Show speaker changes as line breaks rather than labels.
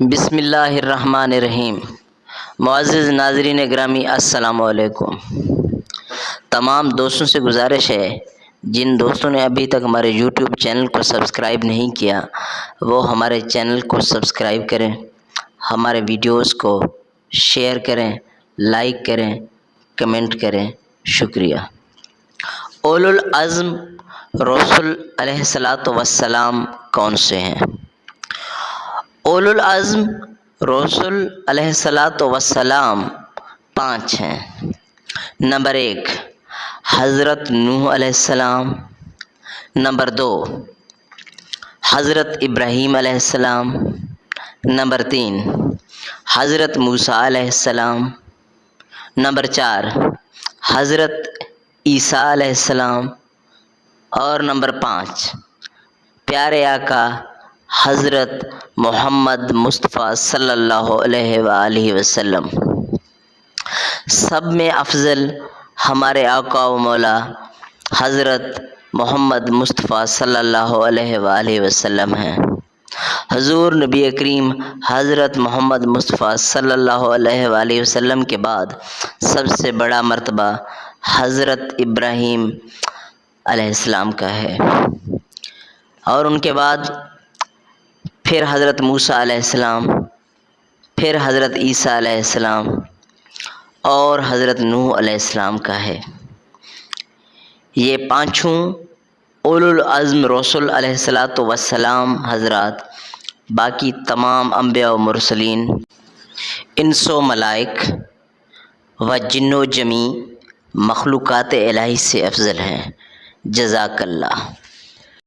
بسم اللہ الرحمن الرحیم۔ معزز ناظرین گرامی، السلام علیکم۔ تمام دوستوں سے گزارش ہے، جن دوستوں نے ابھی تک ہمارے یوٹیوب چینل کو سبسکرائب نہیں کیا وہ ہمارے چینل کو سبسکرائب کریں، ہمارے ویڈیوز کو شیئر کریں، لائک کریں، کمنٹ کریں۔ شکریہ۔ اولو العزم رسول علیہ السلام کون سے ہیں؟ اولو العزم رسول علیہ السلام 5 ہیں۔ نمبر 1 حضرت نوح علیہ السلام، نمبر 2 حضرت ابراہیم علیہ السلام، نمبر 3 حضرت موسیٰ علیہ السلام، نمبر 4 حضرت عیسیٰ علیہ السلام، اور نمبر 5 پیارے آقا حضرت محمد مصطفیٰ صلی اللہ علیہ وآلہ وسلم۔ سب میں افضل ہمارے آقا و مولا حضرت محمد مصطفیٰ صلی اللہ علیہ وآلہ وسلم ہیں۔ حضور نبی کریم حضرت محمد مصطفیٰ صلی اللہ علیہ وآلہ وسلم کے بعد سب سے بڑا مرتبہ حضرت ابراہیم علیہ السلام کا ہے، اور ان کے بعد پھر حضرت موسیٰ علیہ السلام، پھر حضرت عیسیٰ علیہ السلام اور حضرت نوح علیہ السلام کا ہے۔ یہ 5 اولو العزم رسول علیہ السلام حضرات، باقی تمام انبیاء و مرسلین، انس و ملائک و جن و جمی مخلوقات الہی سے افضل ہیں۔ جزاک اللہ۔